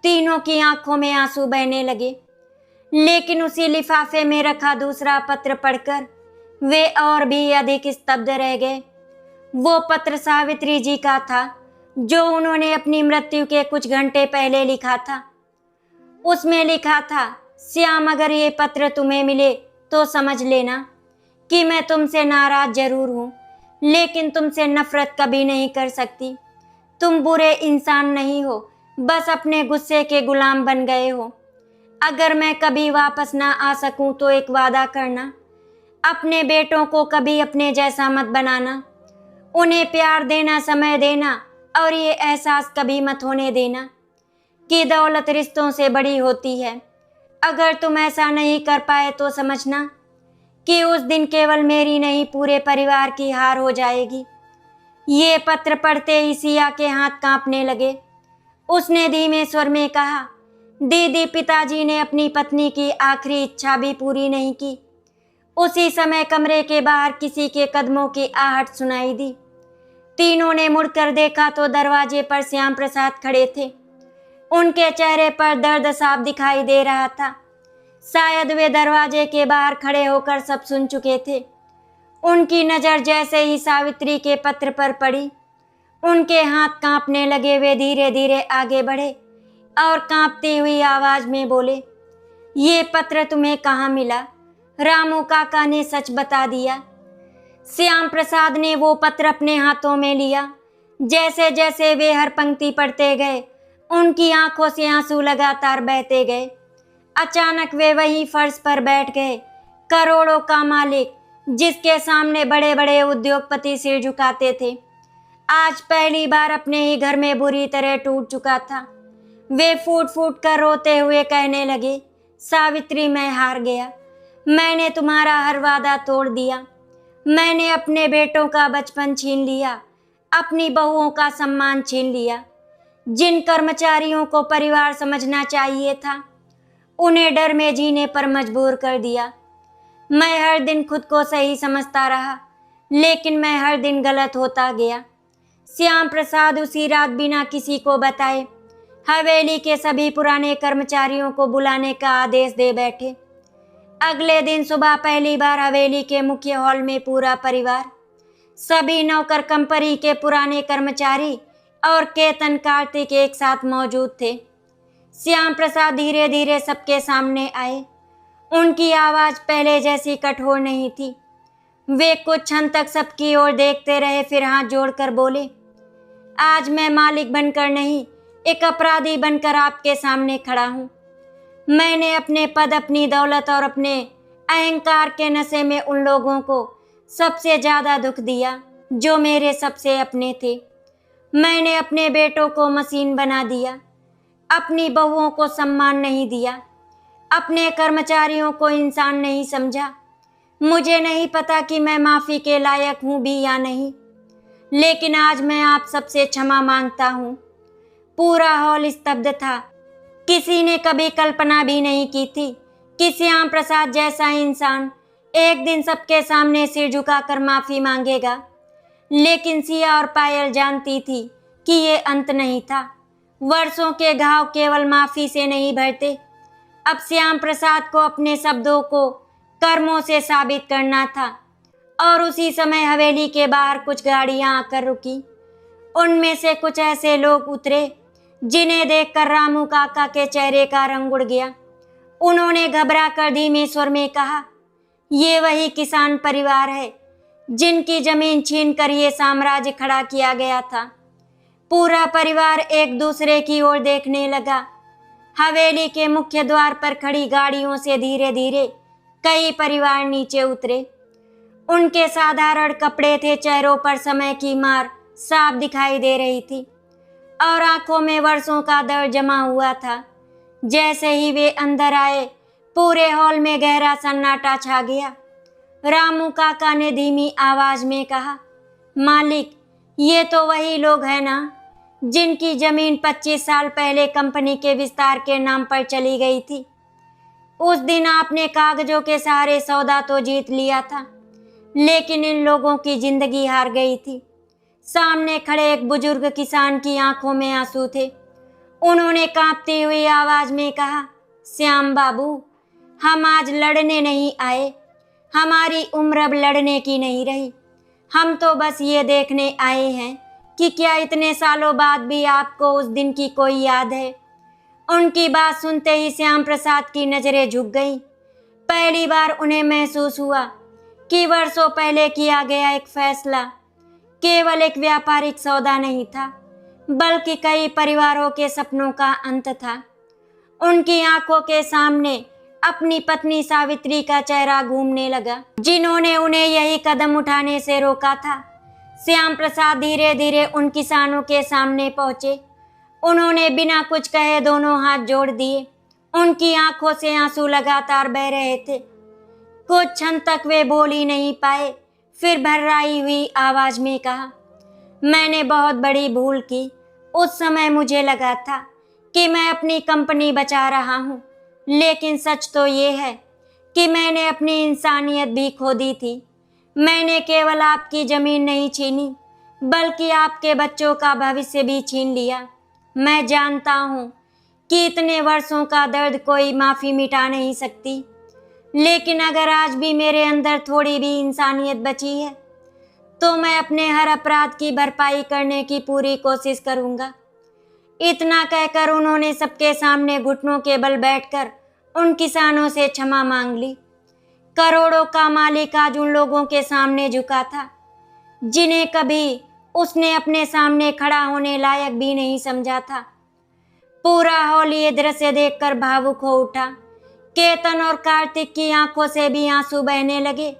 तीनों की आंखों में आंसू बहने लगे। लेकिन उसी लिफाफे में रखा दूसरा पत्र पढ़कर वे और भी अधिक स्तब्ध रह गए। वो पत्र सावित्री जी का था, जो उन्होंने अपनी मृत्यु के कुछ घंटे पहले लिखा था। उसमें लिखा था, श्याम, अगर ये पत्र तुम्हें मिले तो समझ लेना कि मैं तुमसे नाराज जरूर हूँ, लेकिन तुमसे नफरत कभी नहीं कर सकती। तुम बुरे इंसान नहीं हो, बस अपने गुस्से के गुलाम बन गए हो। अगर मैं कभी वापस ना आ सकूं तो एक वादा करना, अपने बेटों को कभी अपने जैसा मत बनाना। उन्हें प्यार देना, समय देना, और ये एहसास कभी मत होने देना कि दौलत रिश्तों से बड़ी होती है। अगर तुम ऐसा नहीं कर पाए तो समझना कि उस दिन केवल मेरी नहीं, पूरे परिवार की हार हो जाएगी। ये पत्र पढ़ते ही सिया के हाथ कांपने लगे। उसने धीमे स्वर में कहा, दीदी, पिताजी ने अपनी पत्नी की आखिरी इच्छा भी पूरी नहीं की। उसी समय कमरे के बाहर किसी के कदमों की आहट सुनाई दी। तीनों ने मुड़कर देखा तो दरवाजे पर श्याम प्रसाद खड़े थे। उनके चेहरे पर दर्द साफ दिखाई दे रहा था। शायद वे दरवाजे के बाहर खड़े होकर सब सुन चुके थे। उनकी नज़र जैसे ही सावित्री के पत्र पर पड़ी, उनके हाथ कांपने लगे। वे धीरे धीरे आगे बढ़े और कांपती हुई आवाज में बोले, ये पत्र तुम्हें कहाँ मिला? रामू काका ने सच बता दिया। श्याम प्रसाद ने वो पत्र अपने हाथों में लिया। जैसे जैसे वे हर पंक्ति पढ़ते गए, उनकी आंखों से आंसू लगातार बहते गए। अचानक वे वहीं फर्श पर बैठ गए। करोड़ों का मालिक, जिसके सामने बड़े बड़े उद्योगपति सिर झुकाते थे, आज पहली बार अपने ही घर में बुरी तरह टूट चुका था। वे फूट फूट कर रोते हुए कहने लगे, सावित्री, मैं हार गया। मैंने तुम्हारा हर वादा तोड़ दिया। मैंने अपने बेटों का बचपन छीन लिया, अपनी बहुओं का सम्मान छीन लिया। जिन कर्मचारियों को परिवार समझना चाहिए था, उन्हें डर में जीने पर मजबूर कर दिया। मैं हर दिन खुद को सही समझता रहा, लेकिन मैं हर दिन गलत होता गया। श्याम प्रसाद उसी रात बिना किसी को बताए हवेली के सभी पुराने कर्मचारियों को बुलाने का आदेश दे बैठे। अगले दिन सुबह पहली बार हवेली के मुख्य हॉल में पूरा परिवार, सभी नौकर, कंपनी के पुराने कर्मचारी और केतन, कार्तिक एक साथ मौजूद थे। श्याम प्रसाद धीरे धीरे सबके सामने आए। उनकी आवाज पहले जैसी कठोर नहीं थी। वे कुछ क्षण तक सबकी ओर देखते रहे, फिर हाथ जोड़कर बोले, आज मैं मालिक बनकर नहीं, एक अपराधी बनकर आपके सामने खड़ा हूँ। मैंने अपने पद, अपनी दौलत और अपने अहंकार के नशे में उन लोगों को सबसे ज़्यादा दुख दिया जो मेरे सबसे अपने थे। मैंने अपने बेटों को मशीन बना दिया, अपनी बहुओं को सम्मान नहीं दिया, अपने कर्मचारियों को इंसान नहीं समझा। मुझे नहीं पता कि मैं माफ़ी के लायक हूँ भी या नहीं, लेकिन आज मैं आप सबसे क्षमा मांगता हूँ। पूरा हॉल स्तब्ध था। किसी ने कभी कल्पना भी नहीं की थी कि श्याम प्रसाद जैसा इंसान एक दिन सबके सामने सिर झुकाकर माफ़ी मांगेगा। लेकिन सिया और पायल जानती थी कि ये अंत नहीं था। वर्षों के घाव केवल माफ़ी से नहीं भरते। अब श्याम प्रसाद को अपने शब्दों को कर्मों से साबित करना था। और उसी समय हवेली के बाहर कुछ गाड़ियां आकर रुकी। उनमें से कुछ ऐसे लोग उतरे जिन्हें देखकर रामू काका के चेहरे का रंग उड़ गया। उन्होंने घबरा कर धीमे स्वर में कहा, ये वही किसान परिवार है जिनकी जमीन छीनकर ये साम्राज्य खड़ा किया गया था। पूरा परिवार एक दूसरे की ओर देखने लगा। हवेली के मुख्य द्वार पर खड़ी गाड़ियों से धीरे धीरे कई परिवार नीचे उतरे। उनके साधारण कपड़े थे, चेहरों पर समय की मार साफ दिखाई दे रही थी। और आंखों में वर्षों का दर्द जमा हुआ था। जैसे ही वे अंदर आए, पूरे हॉल में गहरा सन्नाटा छा गया। रामू काका ने धीमी आवाज में कहा, मालिक, ये तो वही लोग हैं ना जिनकी जमीन 25 साल पहले कंपनी के विस्तार के नाम पर चली गई थी। उस दिन आपने कागजों के सहारे सौदा तो जीत लिया था, लेकिन इन लोगों की जिंदगी हार गई थी। सामने खड़े एक बुजुर्ग किसान की आंखों में आंसू थे। उन्होंने कांपती हुई आवाज में कहा, श्याम बाबू, हम आज लड़ने नहीं आए। हमारी उम्र अब लड़ने की नहीं रही। हम तो बस ये देखने आए हैं कि क्या इतने सालों बाद भी आपको उस दिन की कोई याद है। उनकी बात सुनते ही श्याम प्रसाद की नजरें झुक गईं। पहली बार उन्हें महसूस हुआ कि वर्षों पहले किया गया एक फैसला केवल एक व्यापारिक सौदा नहीं था, बल्कि कई परिवारों के सपनों का अंत था। उनकी आंखों के सामने अपनी पत्नी सावित्री का चेहरा घूमने लगा, जिन्होंने उन्हें यही कदम उठाने से रोका था। श्याम प्रसाद धीरे धीरे उन किसानों के सामने पहुंचे। उन्होंने बिना कुछ कहे दोनों हाथ जोड़ दिए। उनकी आंखों से आंसू लगातार बह रहे थे। कुछ क्षण तक वे बोल ही नहीं पाए। फिर भर्राई हुई आवाज में कहा, मैंने बहुत बड़ी भूल की। उस समय मुझे लगा था कि मैं अपनी कंपनी बचा रहा हूँ, लेकिन सच तो ये है कि मैंने अपनी इंसानियत भी खो दी थी। मैंने केवल आपकी जमीन नहीं छीनी, बल्कि आपके बच्चों का भविष्य भी छीन लिया। मैं जानता हूँ कि इतने वर्षों का दर्द कोई माफ़ी मिटा नहीं सकती, लेकिन अगर आज भी मेरे अंदर थोड़ी भी इंसानियत बची है, तो मैं अपने हर अपराध की भरपाई करने की पूरी कोशिश करूँगा। इतना कहकर उन्होंने सबके सामने घुटनों के बल बैठकर उन किसानों से क्षमा मांग ली। करोड़ों का मालिक आज उन लोगों के सामने झुका था, जिन्हें कभी उसने अपने सामने खड़ा होने लायक भी नहीं समझा था। पूरा हॉल ये दृश्य देखकर भावुक हो उठा। केतन और कार्तिक की आंखों से भी आंसू बहने लगे।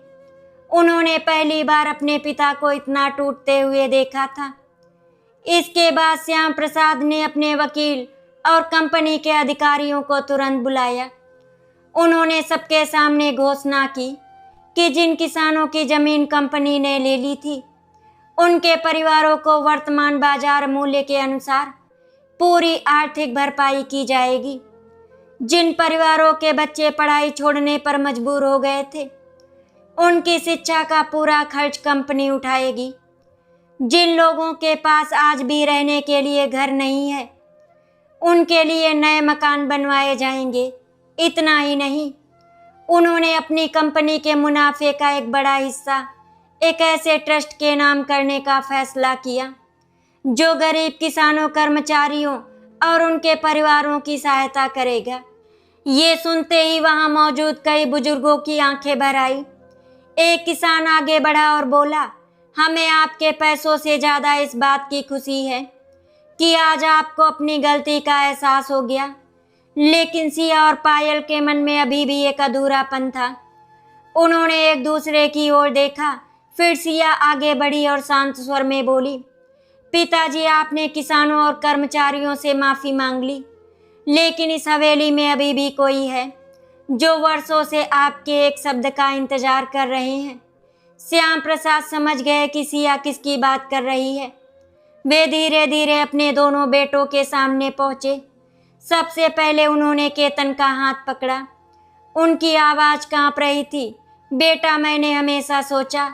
उन्होंने पहली बार अपने पिता को इतना टूटते हुए देखा था। इसके बाद श्याम प्रसाद ने अपने वकील और कंपनी के अधिकारियों को तुरंत बुलाया। उन्होंने सबके सामने घोषणा की कि जिन किसानों की जमीन कंपनी ने ले ली थी, उनके परिवारों को वर्तमान बाजार मूल्य के अनुसार पूरी आर्थिक भरपाई की जाएगी। जिन परिवारों के बच्चे पढ़ाई छोड़ने पर मजबूर हो गए थे, उनकी शिक्षा का पूरा खर्च कंपनी उठाएगी। जिन लोगों के पास आज भी रहने के लिए घर नहीं है, उनके लिए नए मकान बनवाए जाएंगे। इतना ही नहीं, उन्होंने अपनी कंपनी के मुनाफे का एक बड़ा हिस्सा एक ऐसे ट्रस्ट के नाम करने का फैसला किया जो गरीब किसानों, कर्मचारियों और उनके परिवारों की सहायता करेगा। ये सुनते ही वहां मौजूद कई बुजुर्गों की आंखें भर आई। एक किसान आगे बढ़ा और बोला, हमें आपके पैसों से ज़्यादा इस बात की खुशी है कि आज आपको अपनी गलती का एहसास हो गया। लेकिन सिया और पायल के मन में अभी भी एक अधूरापन था। उन्होंने एक दूसरे की ओर देखा। फिर सिया आगे बढ़ी और शांत स्वर में बोली, पिताजी, आपने किसानों और कर्मचारियों से माफ़ी मांग ली, लेकिन इस हवेली में अभी भी कोई है जो वर्षों से आपके एक शब्द का इंतजार कर रहे हैं। श्याम प्रसाद समझ गए कि सिया किसकी बात कर रही है। वे धीरे धीरे अपने दोनों बेटों के सामने पहुंचे। सबसे पहले उन्होंने केतन का हाथ पकड़ा। उनकी आवाज़ कांप रही थी, बेटा, मैंने हमेशा सोचा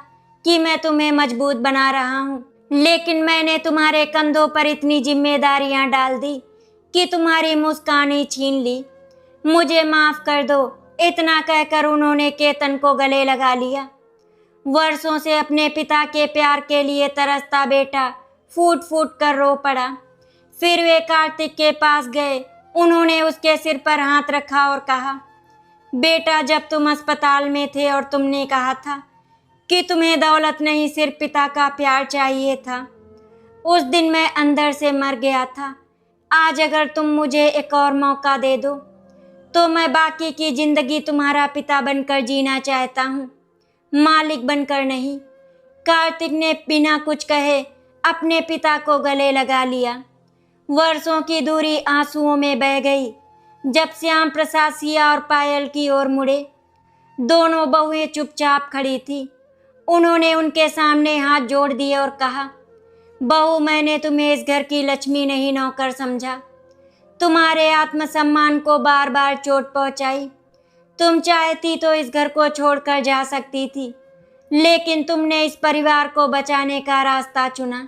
कि मैं तुम्हें मजबूत बना रहा हूँ, लेकिन मैंने तुम्हारे कंधों पर इतनी जिम्मेदारियाँ डाल दी कि तुम्हारी मुस्कान ही छीन ली। मुझे माफ़ कर दो। इतना कहकर उन्होंने केतन को गले लगा लिया। वर्षों से अपने पिता के प्यार के लिए तरसता बेटा फूट फूट कर रो पड़ा। फिर वे कार्तिक के पास गए। उन्होंने उसके सिर पर हाथ रखा और कहा, बेटा, जब तुम अस्पताल में थे और तुमने कहा था कि तुम्हें दौलत नहीं, सिर्फ पिता का प्यार चाहिए था, उस दिन मैं अंदर से मर गया था। आज अगर तुम मुझे एक और मौका दे दो तो मैं बाकी की जिंदगी तुम्हारा पिता बनकर जीना चाहता हूँ, मालिक बनकर नहीं। कार्तिक ने बिना कुछ कहे अपने पिता को गले लगा लिया। वर्षों की दूरी आंसुओं में बह गई जब श्याम प्रसाद सिया और पायल की ओर मुड़े। दोनों बहुएं चुपचाप खड़ी थी। उन्होंने उनके सामने हाथ जोड़ दिए और कहा, बहू, मैंने तुम्हें इस घर की लक्ष्मी नहीं नौकर समझा। तुम्हारे आत्मसम्मान को बार बार चोट पहुंचाई। तुम चाहती तो इस घर को छोड़कर जा सकती थी, लेकिन तुमने इस परिवार को बचाने का रास्ता चुना।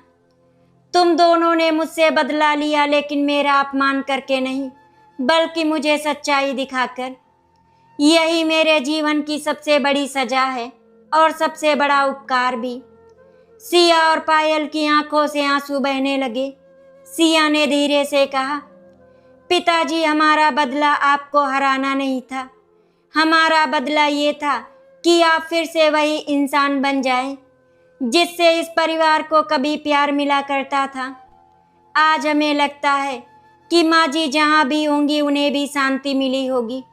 तुम दोनों ने मुझसे बदला लिया, लेकिन मेरा अपमान करके नहीं, बल्कि मुझे सच्चाई दिखाकर। यही मेरे जीवन की सबसे बड़ी सजा है और सबसे बड़ा उपकार भी। सिया और पायल की आंखों से आंसू बहने लगे। सिया ने धीरे से कहा, पिताजी, हमारा बदला आपको हराना नहीं था। हमारा बदला ये था कि आप फिर से वही इंसान बन जाएं जिससे इस परिवार को कभी प्यार मिला करता था। आज हमें लगता है कि माँ जी जहाँ भी होंगी उन्हें भी शांति मिली होगी।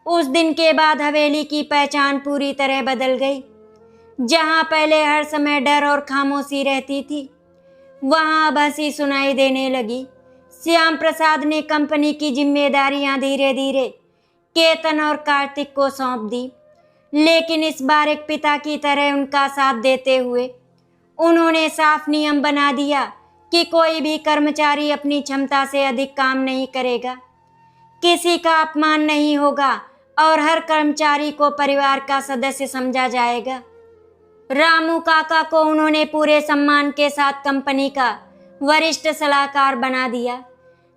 उस दिन के बाद हवेली की पहचान पूरी तरह बदल गई। जहाँ पहले हर समय डर और खामोशी रहती थी, वहाँ अब हंसी सुनाई देने लगी। श्याम प्रसाद ने कंपनी की जिम्मेदारियां धीरे धीरे केतन और कार्तिक को सौंप दी, लेकिन इस बार एक पिता की तरह उनका साथ देते हुए उन्होंने साफ नियम बना दिया कि कोई भी कर्मचारी अपनी क्षमता से अधिक काम नहीं करेगा, किसी का अपमान नहीं होगा और हर कर्मचारी को परिवार का सदस्य समझा जाएगा। रामू काका को उन्होंने पूरे सम्मान के साथ कंपनी का वरिष्ठ सलाहकार बना दिया।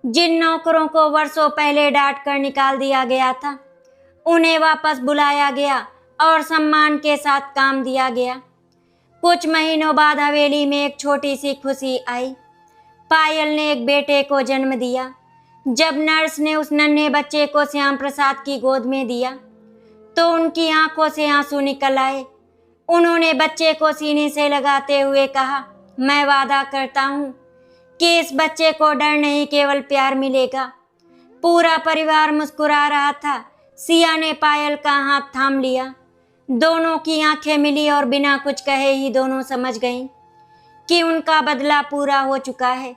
जिन नौकरों को वर्षों पहले डांट कर निकाल दिया गया था, उन्हें वापस बुलाया गया और सम्मान के साथ काम दिया गया। कुछ महीनों बाद हवेली में एक छोटी सी खुशी आई। पायल ने एक बेटे को जन्म दिया। जब नर्स ने उस नन्हे बच्चे को श्याम प्रसाद की गोद में दिया तो उनकी आंखों से आंसू निकल आए। उन्होंने बच्चे को सीने से लगाते हुए कहा, मैं वादा करता हूँ कि इस बच्चे को डर नहीं, केवल प्यार मिलेगा। पूरा परिवार मुस्कुरा रहा था। सिया ने पायल का हाथ थाम लिया। दोनों की आंखें मिली और बिना कुछ कहे ही दोनों समझ गईं कि उनका बदला पूरा हो चुका है।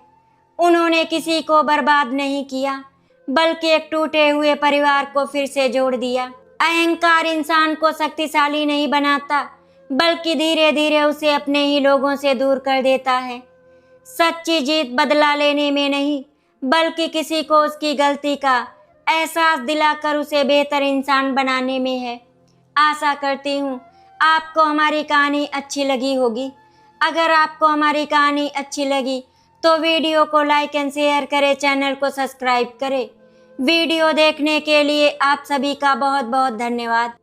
उन्होंने किसी को बर्बाद नहीं किया, बल्कि एक टूटे हुए परिवार को फिर से जोड़ दिया। अहंकार इंसान को शक्तिशाली नहीं बनाता, बल्कि धीरे धीरे उसे अपने ही लोगों से दूर कर देता है। सच्ची जीत बदला लेने में नहीं, बल्कि किसी को उसकी गलती का एहसास दिलाकर उसे बेहतर इंसान बनाने में है। आशा करती हूँ आपको हमारी कहानी अच्छी लगी होगी। अगर आपको हमारी कहानी अच्छी लगी तो वीडियो को लाइक एंड शेयर करें, चैनल को सब्सक्राइब करें। वीडियो देखने के लिए आप सभी का बहुत बहुत धन्यवाद।